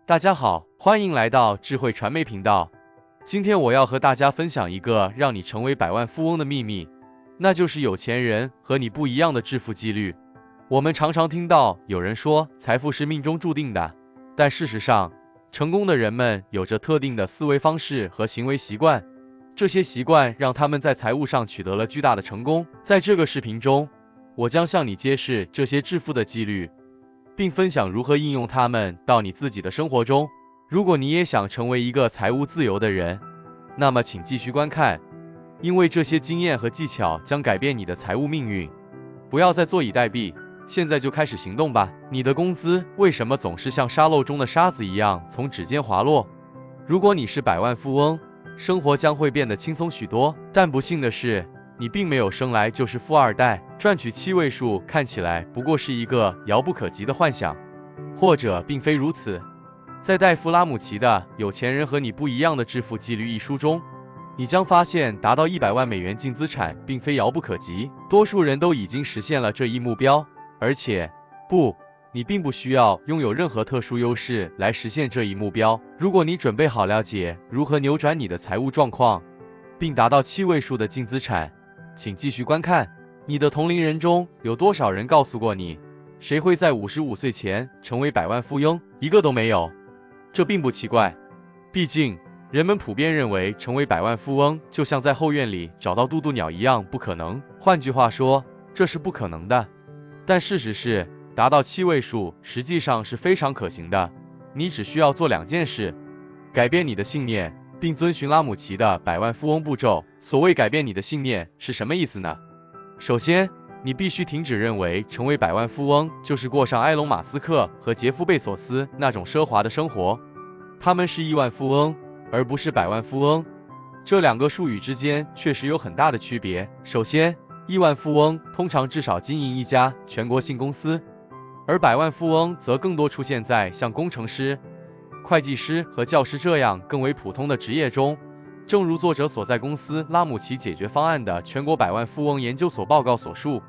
大家好，欢迎来到智慧传媒频道。今天我要和大家分享一个让你成为百万富翁的秘密，那就是有钱人和你不一样的致富几率。我们常常听到有人说财富是命中注定的，但事实上，成功的人们有着特定的思维方式和行为习惯，这些习惯让他们在财务上取得了巨大的成功。在这个视频中，我将向你揭示这些致富的几率，并分享如何应用它们到你自己的生活中。如果你也想成为一个财务自由的人，那么请继续观看，因为这些经验和技巧将改变你的财务命运。不要再坐以待毙，现在就开始行动吧。你的工资为什么总是像沙漏中的沙子一样从指尖滑落？如果你是百万富翁，生活将会变得轻松许多，但不幸的是，你并没有生来就是富二代，赚取7位数看起来不过是一个遥不可及的幻想，或者并非如此。在戴夫·拉姆齐的《有钱人和你不一样的致富纪律》一书中，你将发现达到100万美元净资产并非遥不可及，多数人都已经实现了这一目标，而且，你并不需要拥有任何特殊优势来实现这一目标。如果你准备好了解如何扭转你的财务状况，并达到7位数的净资产，请继续观看。你的同龄人中有多少人告诉过你，谁会在55岁前成为百万富翁？一个都没有。这并不奇怪，毕竟人们普遍认为成为百万富翁就像在后院里找到渡渡鸟一样不可能。换句话说，这是不可能的。但事实是，达到7位数实际上是非常可行的。你只需要做2件事：改变你的信念，并遵循拉姆齐的百万富翁步骤。所谓改变你的信念是什么意思呢？首先，你必须停止认为成为百万富翁就是过上埃隆·马斯克和杰夫·贝索斯那种奢华的生活。他们是亿万富翁，而不是百万富翁。这2个术语之间确实有很大的区别。首先，亿万富翁通常至少经营一家全国性公司，而百万富翁则更多出现在像工程师、会计师和教师这样更为普通的职业中。正如作者所在公司拉姆齐解决方案的全国百万富翁研究所报告所述，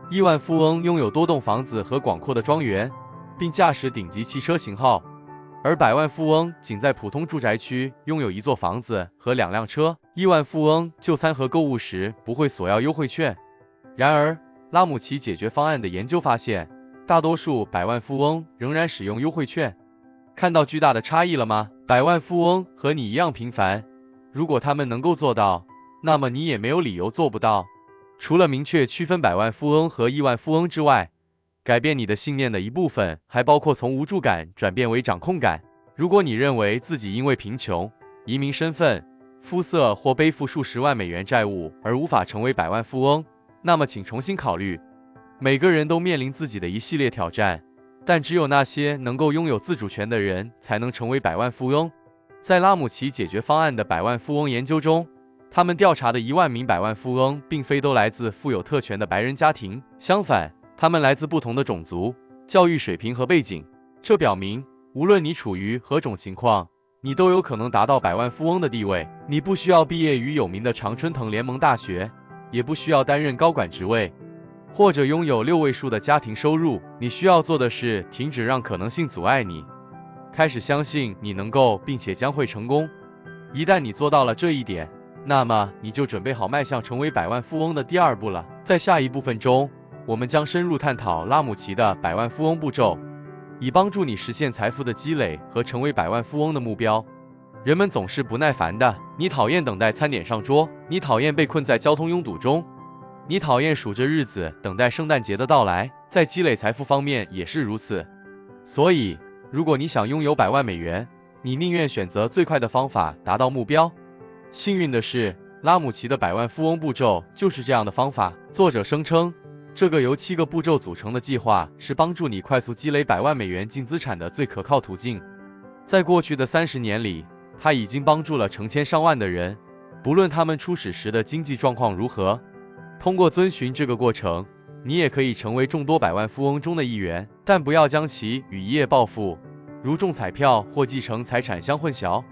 亿万富翁拥有多栋房子和广阔的庄园，并驾驶顶级汽车型号，而百万富翁仅在普通住宅区拥有1座房子和2辆车。亿万富翁就餐和购物时不会索要优惠券。然而，拉姆齐解决方案的研究发现，大多数百万富翁仍然使用优惠券。看到巨大的差异了吗？百万富翁和你一样平凡，如果他们能够做到，那么你也没有理由做不到。除了明确区分百万富翁和亿万富翁之外，改变你的信念的一部分还包括从无助感转变为掌控感。如果你认为自己因为贫穷、移民身份、肤色或背负数十万美元债务而无法成为百万富翁，那么请重新考虑。每个人都面临自己的一系列挑战，但只有那些能够拥有自主权的人才能成为百万富翁。在拉姆齐解决方案的百万富翁研究中，他们调查的1万名百万富翁并非都来自富有特权的白人家庭，相反，他们来自不同的种族、教育水平和背景。这表明，无论你处于何种情况，你都有可能达到百万富翁的地位。你不需要毕业于有名的常春藤联盟大学，也不需要担任高管职位，或者拥有6位数的家庭收入。你需要做的是停止让可能性阻碍你，开始相信你能够并且将会成功。一旦你做到了这一点，那么你就准备好迈向成为百万富翁的第2步了。在下一部分中，我们将深入探讨拉姆齐的百万富翁步骤，以帮助你实现财富的积累和成为百万富翁的目标。人们总是不耐烦的，你讨厌等待餐点上桌，你讨厌被困在交通拥堵中，你讨厌数着日子等待圣诞节的到来。在积累财富方面也是如此。所以，如果你想拥有100万美元，你宁愿选择最快的方法达到目标。幸运的是，拉姆齐的百万富翁步骤就是这样的方法。作者声称，这个由7个步骤组成的计划是帮助你快速积累100万美元净资产的最可靠途径。在过去的30年里，他已经帮助了成千上万的人，不论他们初始时的经济状况如何。通过遵循这个过程，你也可以成为众多百万富翁中的一员，但不要将其与一夜暴富，如中彩票或继承财产相混淆。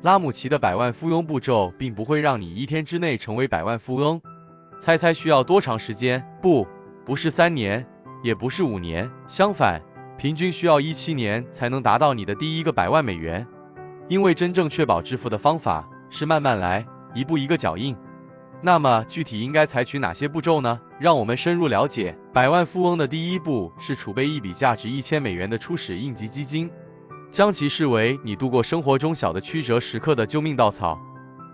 拉姆齐的百万富翁步骤并不会让你1天之内成为百万富翁。猜需要多长时间？不是3年，也不是5年，相反，平均需要17年才能达到你的第一个100万美元。因为真正确保致富的方法是慢慢来，一步一个脚印。那么具体应该采取哪些步骤呢？让我们深入了解。百万富翁的第一步是储备一笔价值1000美元的初始应急基金，将其视为你度过生活中小的曲折时刻的救命稻草。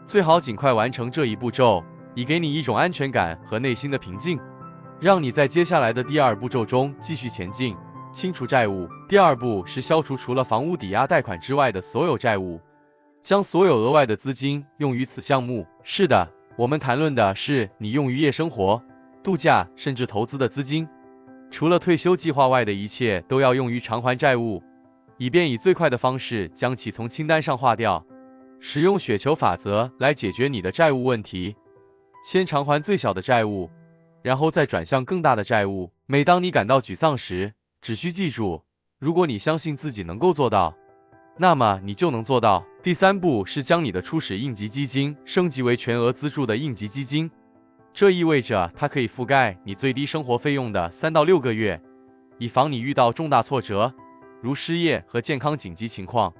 最好尽快完成这一步骤，以给你一种安全感和内心的平静，让你在接下来的第二步骤中继续前进。清除债务。第二步是消除除了房屋抵押贷款之外的所有债务，将所有额外的资金用于此项目。是的，我们谈论的是你用于夜生活、度假甚至投资的资金。除了退休计划外的一切都要用于偿还债务，以便以最快的方式将其从清单上划掉。使用雪球法则来解决你的债务问题，先偿还最小的债务，然后再转向更大的债务。每当你感到沮丧时，只需记住，如果你相信自己能够做到，那么你就能做到。第三步是将你的初始应急基金升级为全额资助的应急基金，这意味着它可以覆盖你最低生活费用的3到6个月，以防你遇到重大挫折，如失业和健康紧急情况。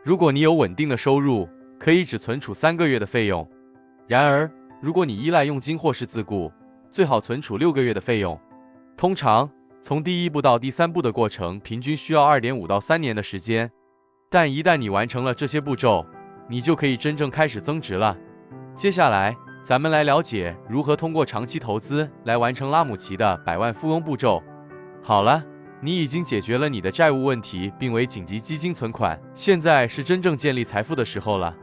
如果你有稳定的收入，可以只存储3个月的费用。然而，如果你依赖佣金或是自雇，最好存储6个月的费用。通常，从第一步到第三步的过程平均需要2.5到3年的时间，但一旦你完成了这些步骤，你就可以真正开始增值了。接下来，咱们来了解如何通过长期投资来完成拉姆齐的百万富翁步骤。好了，你已经解决了你的债务问题，并为紧急基金存款，现在是真正建立财富的时候了。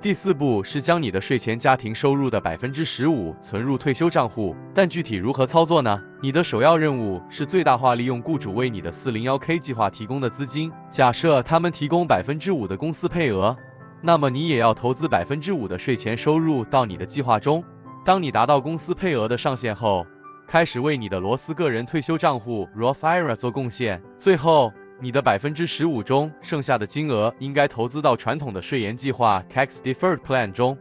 第四步是将你的税前家庭收入的15%存入退休账户，但具体如何操作呢？你的首要任务是最大化利用雇主为你的 401k 计划提供的资金。假设他们提供5%的公司配额，那么你也要投资5%的税前收入到你的计划中。当你达到公司配额的上限后，开始为你的罗斯个人退休账户 Roth IRA 做贡献。最后，你的15%中剩下的金额应该投资到传统的税延计划 Tax Deferred Plan 中。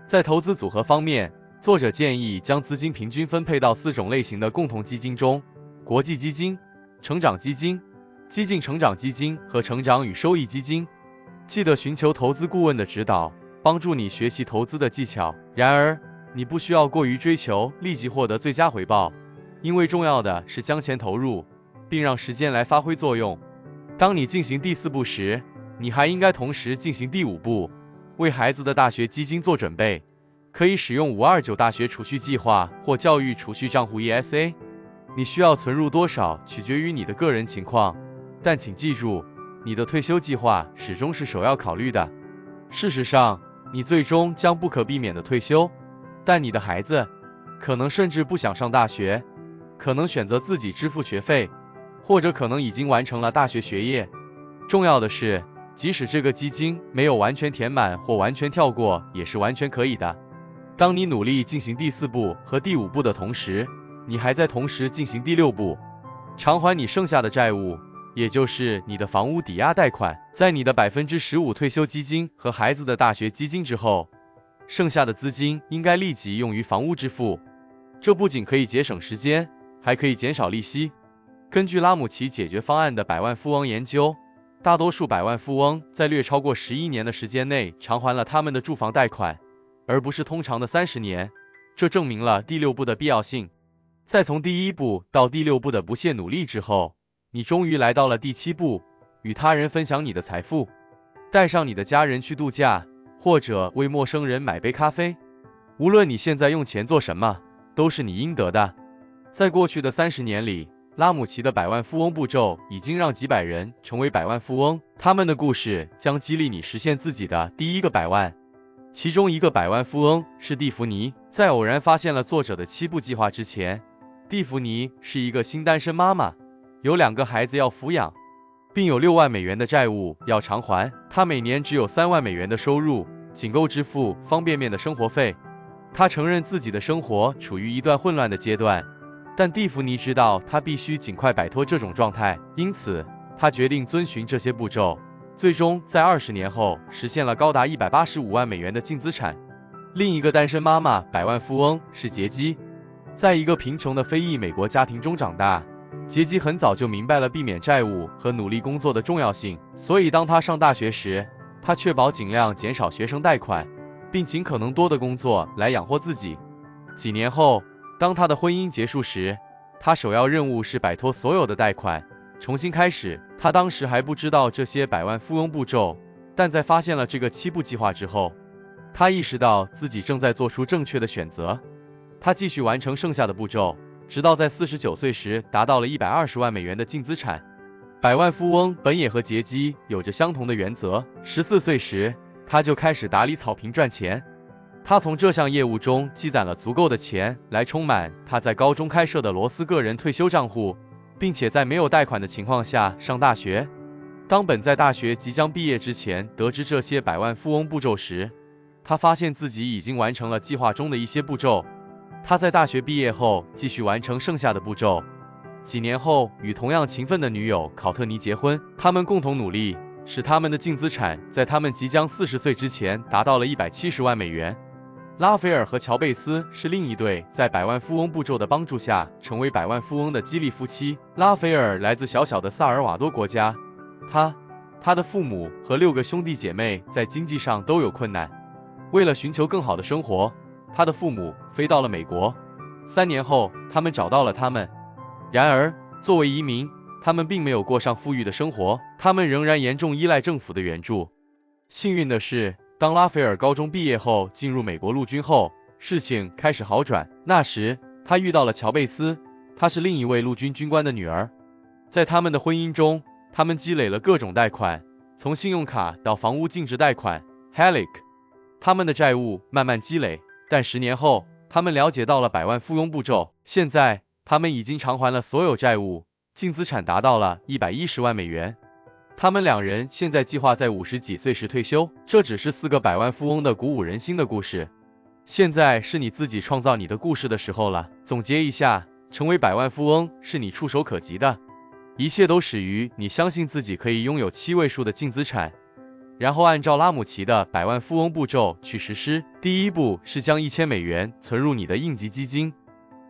在投资组合方面，作者建议将资金平均分配到4种类型的共同基金中：国际基金、成长基金、激进成长基金和成长与收益基金。记得寻求投资顾问的指导，帮助你学习投资的技巧。然而，你不需要过于追求立即获得最佳回报，因为重要的是将钱投入，并让时间来发挥作用。当你进行第4步时，你还应该同时进行第5步，为孩子的大学基金做准备。可以使用529大学储蓄计划或教育储蓄账户 ESA。你需要存入多少取决于你的个人情况，但请记住，你的退休计划始终是首要考虑的。事实上，你最终将不可避免的退休，但你的孩子可能甚至不想上大学，可能选择自己支付学费，或者可能已经完成了大学学业。重要的是，即使这个基金没有完全填满或完全跳过，也是完全可以的。当你努力进行第4步和第5步的同时，你还在同时进行第6步，偿还你剩下的债务，也就是你的房屋抵押贷款。在你的15%退休基金和孩子的大学基金之后，剩下的资金应该立即用于房屋支付。这不仅可以节省时间，还可以减少利息。根据拉姆齐解决方案的百万富翁研究，大多数百万富翁在略超过11年的时间内偿还了他们的住房贷款，而不是通常的30年。这证明了第6步的必要性。在从第1步到第6步的不懈努力之后，你终于来到了第7步，与他人分享你的财富。带上你的家人去度假，或者为陌生人买杯咖啡。无论你现在用钱做什么，都是你应得的。在过去的30年里，拉姆齐的百万富翁步骤已经让几百人成为百万富翁，他们的故事将激励你实现自己的第一个100万。其中一个百万富翁是蒂芙尼。在偶然发现了作者的7步计划之前，蒂芙尼是一个新单身妈妈，有2个孩子要抚养，并有6万美元的债务要偿还。她每年只有3万美元的收入，仅够支付方便面的生活费。她承认自己的生活处于一段混乱的阶段，但蒂芙尼知道她必须尽快摆脱这种状态，因此她决定遵循这些步骤，最终在20年后实现了高达185万美元的净资产。另一个单身妈妈百万富翁是杰基，在一个贫穷的非裔美国家庭中长大，杰基很早就明白了避免债务和努力工作的重要性，所以当他上大学时，他确保尽量减少学生贷款，并尽可能多的工作来养活自己。几年后，当他的婚姻结束时，他首要任务是摆脱所有的贷款，重新开始。他当时还不知道这些百万富翁步骤，但在发现了这个7步计划之后，他意识到自己正在做出正确的选择。他继续完成剩下的步骤，直到在49岁时达到了120万美元的净资产。百万富翁本也和杰基有着相同的原则。14岁时，他就开始打理草坪赚钱。他从这项业务中积攒了足够的钱来充满他在高中开设的罗斯个人退休账户，并且在没有贷款的情况下上大学。当本在大学即将毕业之前得知这些百万富翁步骤时，他发现自己已经完成了计划中的一些步骤。他在大学毕业后继续完成剩下的步骤。几年后，与同样勤奋的女友考特尼结婚，他们共同努力，使他们的净资产在他们即将40岁之前达到了170万美元。拉斐尔和乔贝斯是另一对在百万富翁步骤的帮助下成为百万富翁的激励夫妻。拉斐尔来自小小的萨尔瓦多国家，他的父母和6个兄弟姐妹在经济上都有困难。为了寻求更好的生活，他的父母飞到了美国。3年后，他们找到了他们。然而，作为移民，他们并没有过上富裕的生活，他们仍然严重依赖政府的援助。幸运的是，当拉斐尔高中毕业后进入美国陆军后，事情开始好转。那时，他遇到了乔贝斯，她是另一位陆军军官的女儿。在他们的婚姻中，他们积累了各种贷款，从信用卡到房屋净值贷款 HELOC。 他们的债务慢慢积累，但10年后，他们了解到了百万富翁步骤。现在，他们已经偿还了所有债务，净资产达到了110万美元。他们2人现在计划在50几岁时退休。这只是4个百万富翁的鼓舞人心的故事。现在是你自己创造你的故事的时候了。总结一下，成为百万富翁是你触手可及的，一切都始于你相信自己可以拥有7位数的净资产，然后按照拉姆齐的百万富翁步骤去实施。第一步是将1000美元存入你的应急基金，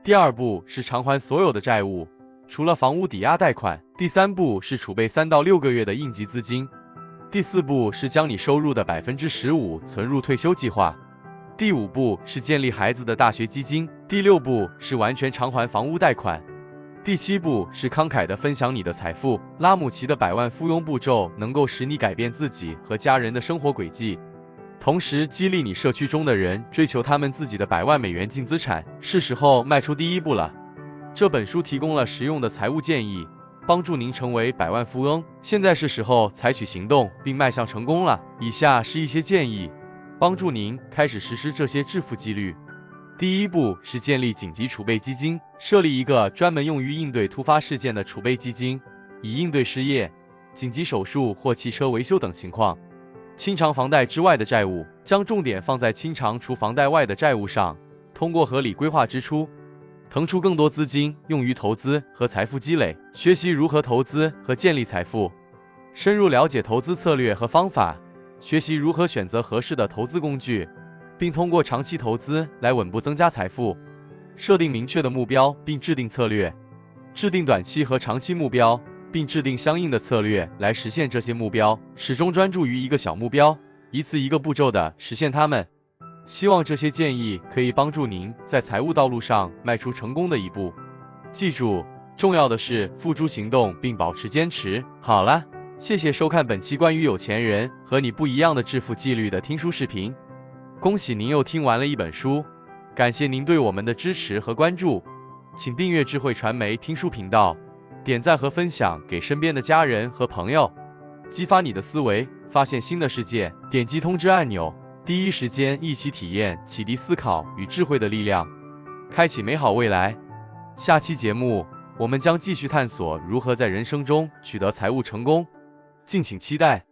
第二步是偿还所有的债务，除了房屋抵押贷款，第3步是储备3到6个月的应急资金，第4步是将你收入的15%存入退休计划，第5步是建立孩子的大学基金，第6步是完全偿还房屋贷款，第7步是慷慨地分享你的财富。拉姆齐的百万富翁步骤能够使你改变自己和家人的生活轨迹，同时激励你社区中的人追求他们自己的100万美元净资产。是时候迈出第一步了。这本书提供了实用的财务建议，帮助您成为百万富翁。现在是时候采取行动并迈向成功了。以下是一些建议，帮助您开始实施这些致富纪律。第一步是建立紧急储备基金，设立一个专门用于应对突发事件的储备基金，以应对失业、紧急手术或汽车维修等情况。清偿房贷之外的债务，将重点放在清偿除房贷外的债务上，通过合理规划支出，腾出更多资金用于投资和财富积累。学习如何投资和建立财富，深入了解投资策略和方法，学习如何选择合适的投资工具，并通过长期投资来稳步增加财富。设定明确的目标并制定策略，制定短期和长期目标，并制定相应的策略来实现这些目标。始终专注于一个小目标，一次一个步骤地实现它们。希望这些建议可以帮助您在财务道路上迈出成功的一步。记住，重要的是付诸行动并保持坚持。好了，谢谢收看本期关于有钱人和你不一样的致富纪律的听书视频。恭喜您又听完了一本书，感谢您对我们的支持和关注，请订阅智慧传媒听书频道，点赞和分享给身边的家人和朋友，激发你的思维，发现新的世界。点击通知按钮，第一时间一起体验启迪思考与智慧的力量，开启美好未来。下期节目，我们将继续探索如何在人生中取得财务成功，敬请期待。